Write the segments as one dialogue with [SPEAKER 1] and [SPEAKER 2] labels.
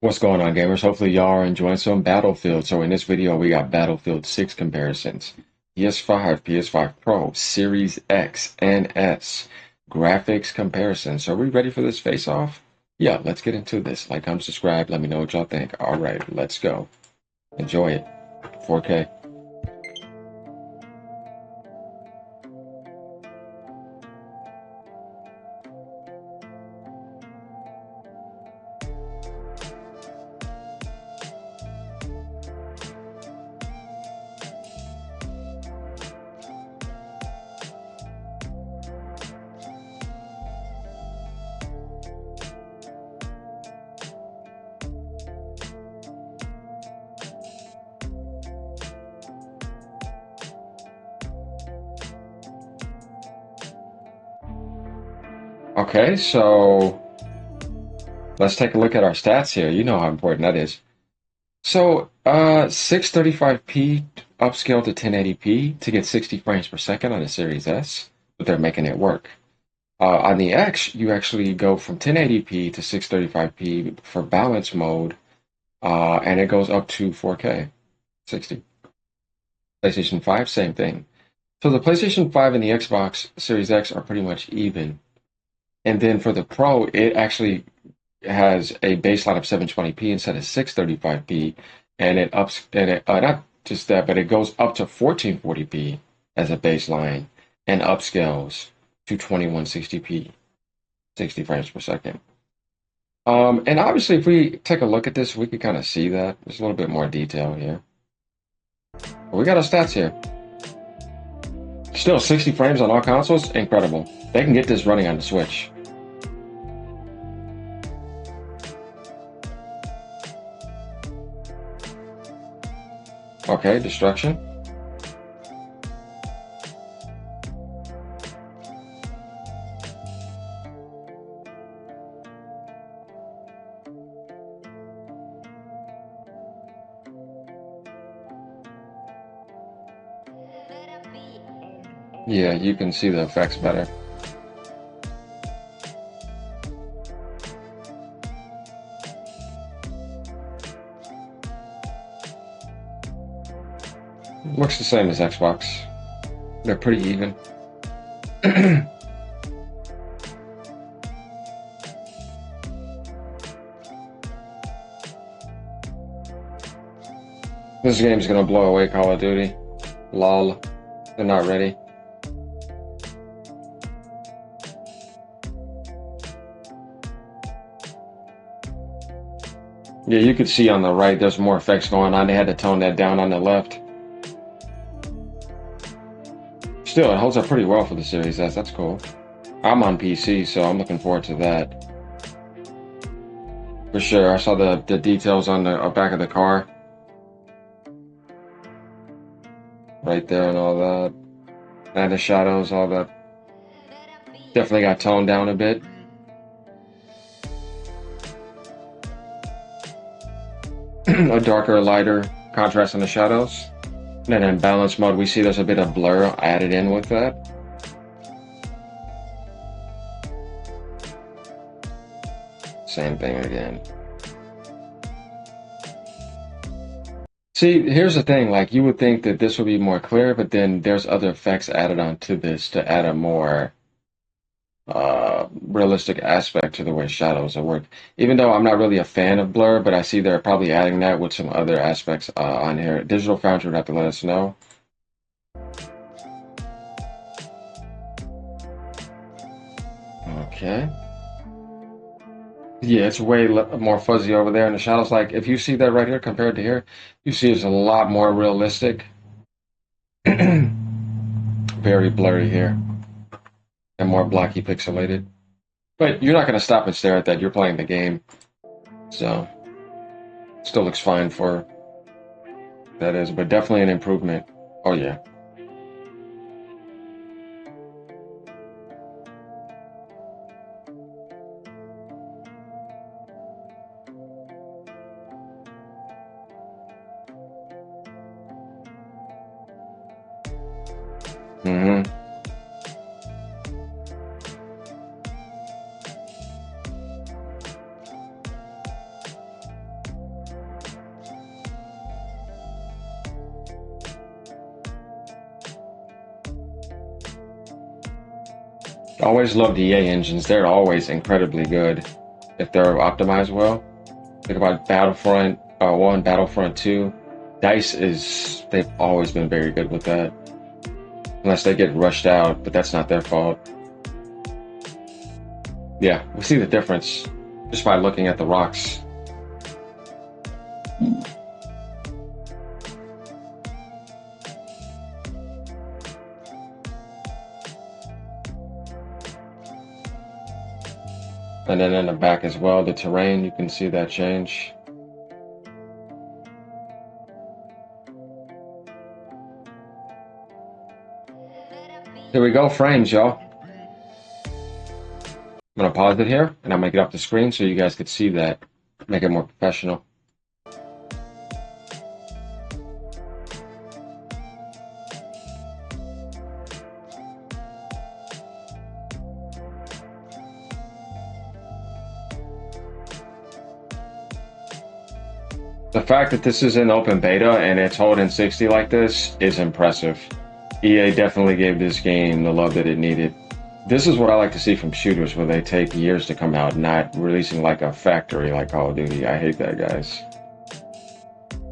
[SPEAKER 1] What's going on, gamers? Hopefully y'all are enjoying some Battlefield. So in this video, we got Battlefield 6 comparisons. PS5, PS5 Pro, Series X and S. Graphics comparison. So are we ready for this face-off? Yeah, let's get into this. Like, comment, subscribe. Let me know what y'all think. All right, let's go. Enjoy it. 4K. Okay, so let's take a look at our stats here. You know how important that is. So, 635p upscale to 1080p to get 60 frames per second on the Series S, but they're making it work. On the X, you actually go from 1080p to 635p for balance mode, and it goes up to 4K 60. PlayStation 5, same thing. So the PlayStation 5 and the Xbox Series X are pretty much even. And then for the Pro, it actually has a baseline of 720p instead of 635p, and it ups and it not just that, but it goes up to 1440p as a baseline and upscales to 2160p, 60 frames per second. And obviously, if we take a look at this, we can kind of see that there's a little bit more detail here. But we got our stats here. Still 60 frames on all consoles, incredible. They can get this running on the Switch. Okay, destruction. Yeah, you can see the effects better. Looks the same as Xbox. They're pretty even. This game's gonna blow away Call of Duty. Lol. They're not ready. Yeah, you could see on the right there's more effects going on. They had to tone that down on the left. Still, it holds up pretty well for the Series S. That's cool. I'm on PC, so I'm looking forward to that. For sure. I saw the details on the back of the car. Right there and all that. And the shadows, all that. Definitely got toned down a bit. A darker, lighter contrast on the shadows. And then in balance mode, we see there's a bit of blur added in with that. Same thing again. See, here's the thing, like you would think that this would be more clear, but then there's other effects added onto this to add a more realistic aspect to the way shadows are work. Even though I'm not really a fan of blur, but I see they're probably adding that with some other aspects on here. Digital Foundry would have to let us know. Okay. Yeah, it's way more fuzzy over there in the shadows. Like if you see that right here compared to here, you see it's a lot more realistic. Very blurry here and more blocky pixelated. But you're not going to stop and stare at that. You're playing the game. So still looks fine for that is, but definitely an improvement. Oh yeah. Hmm. I always love the EA engines. They're always incredibly good if they're optimized well. Think about Battlefront 1, Battlefront 2. They've always been very good with that. Unless they get rushed out, but that's not their fault. Yeah, we see the difference just by looking at the rocks. And then in the back as well, the terrain, you can see that change. Here we go, frames, y'all. I'm gonna pause it here, and I'm gonna get off the screen so you guys could see that. Make it more professional. The fact that this is in open beta and it's holding 60 like this is impressive. EA definitely gave this game the love that it needed. This is what I like to see from shooters, where they take years to come out, not releasing like a factory like Call of Duty. I hate that, guys.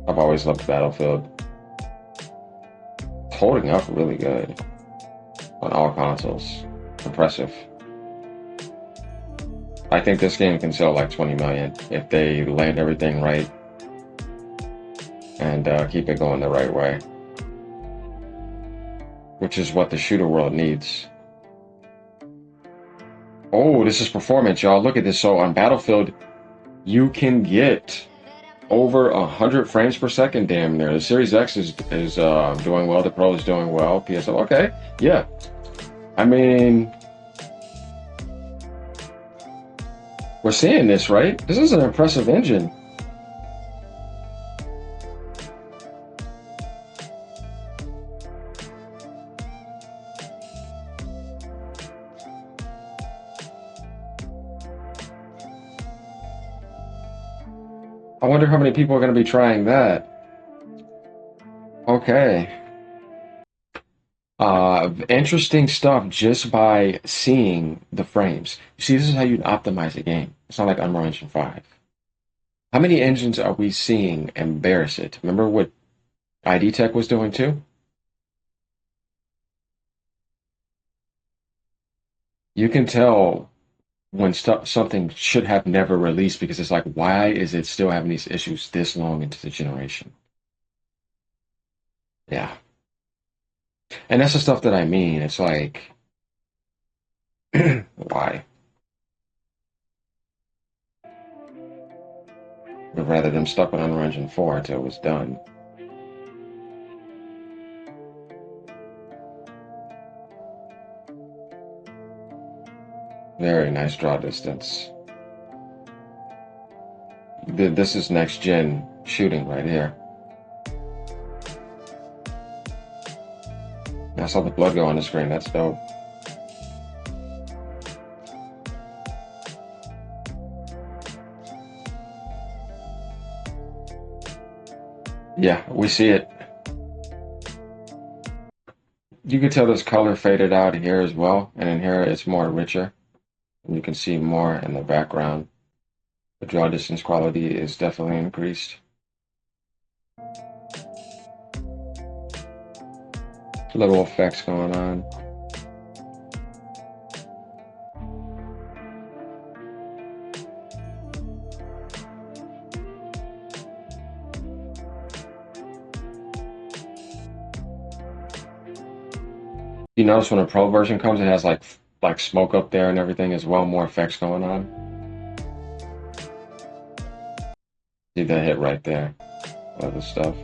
[SPEAKER 1] I've always loved Battlefield. It's holding up really good on all consoles. Impressive. I think this game can sell like 20 million if they land everything right and keep it going the right way, which is what the shooter world needs. Oh, this is performance, y'all. Look at this. So on Battlefield, you can get over 100 frames per second, damn near. The Series X is doing well. The Pro is doing well. PS5, okay, yeah. I mean, we're seeing this, right? This is an impressive engine. I wonder how many people are going to be trying that. Okay. Interesting stuff just by seeing the frames. You see, this is how you optimize a game. It's not like Unreal Engine 5. How many engines are we seeing embarrass it? Remember what ID Tech was doing too? You can tell when something should have never released because it's like, why is it still having these issues this long into the generation? Yeah. And that's the stuff that I mean. It's like, why? But rather than stuck with Unreal Engine 4 until it was done. Very nice draw distance. This is next gen shooting right here. I saw the blood go on the screen. That's dope. Yeah, we see it. You can tell this color faded out here as well, and in here it's more richer. And you can see more in the background. The draw distance quality is definitely increased. Little effects going on. You notice when a pro version comes, it has like smoke up there and everything as well, more effects going on. See that hit right there. Other stuff.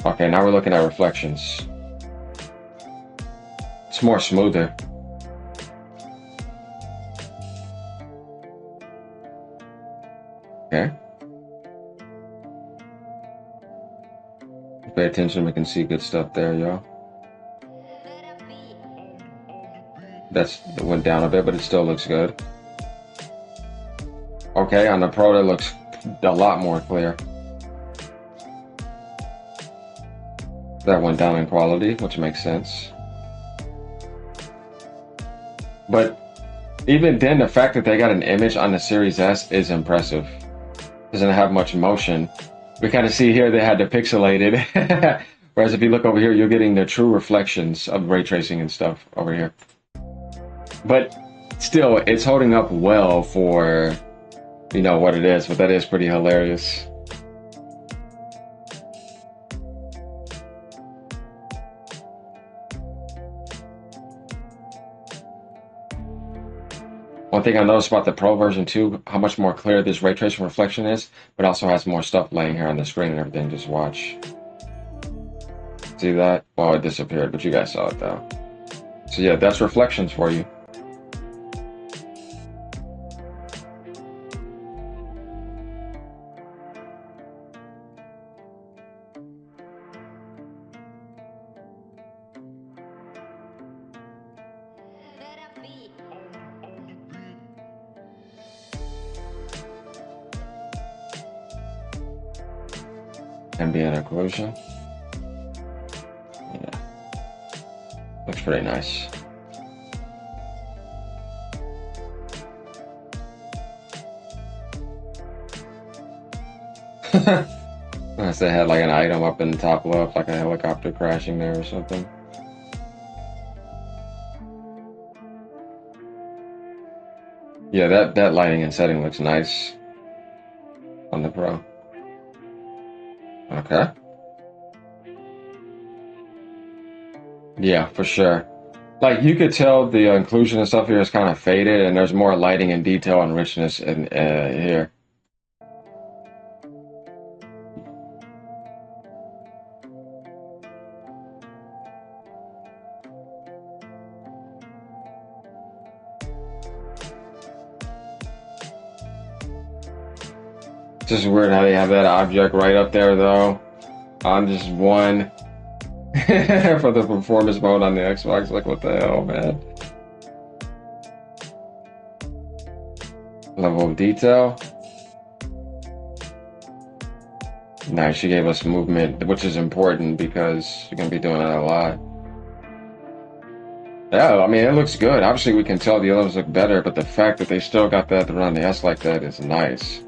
[SPEAKER 1] Okay, now we're looking at reflections. It's more smoother. Okay. Pay attention, we can see good stuff there, y'all. That went down a bit, but it still looks good. Okay, on the Pro, that looks a lot more clear. That went down in quality, which makes sense. But even then, the fact that they got an image on the Series S is impressive. Doesn't have much motion. We kind of see here they had to pixelate it. Whereas if you look over here, you're getting the true reflections of ray tracing and stuff over here. But still, it's holding up well for, what it is. But that is pretty hilarious. One thing I noticed about the Pro version too, how much more clear this ray tracing reflection is, but also has more stuff laying here on the screen and everything. Just watch. See that? Well, it disappeared, but you guys saw it though. So yeah, that's reflections for you. Ambient occlusion. Yeah. Looks pretty nice. Unless they had like an item up in the top left, like a helicopter crashing there or something. Yeah, that lighting and setting looks nice on the Pro. Okay. Yeah, for sure. Like you could tell the inclusion and stuff here is kind of faded, and there's more lighting and detail and richness in here. It's just weird how they have that object right up there, though, on just one for the performance mode on the Xbox. Like, what the hell, man? Level of detail. Nice, she gave us movement, which is important because you're gonna be doing that a lot. Yeah, I mean, it looks good. Obviously, we can tell the others look better, but the fact that they still got that to run the S like that is nice.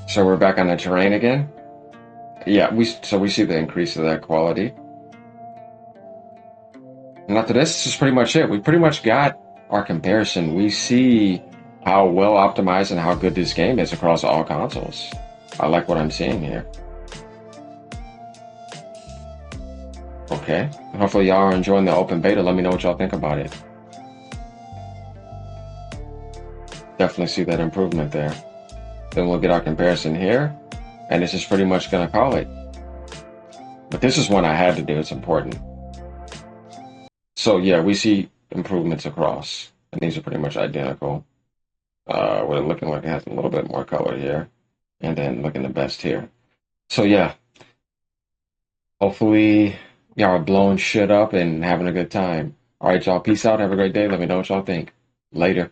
[SPEAKER 1] So we're back on the terrain again. Yeah, we see the increase of that quality. And after this is pretty much it. We pretty much got our comparison. We see how well optimized and how good this game is across all consoles. I like what I'm seeing here. Okay. Hopefully y'all are enjoying the open beta. Let me know what y'all think about it. Definitely see that improvement there. Then we'll get our comparison here. And this is pretty much going to call it. But this is one I had to do. It's important. So yeah, we see improvements across. And these are pretty much identical. With it looking like it has a little bit more color here. And then looking the best here. So yeah. Hopefully y'all are blowing shit up and having a good time. All right, y'all. Peace out. Have a great day. Let me know what y'all think. Later.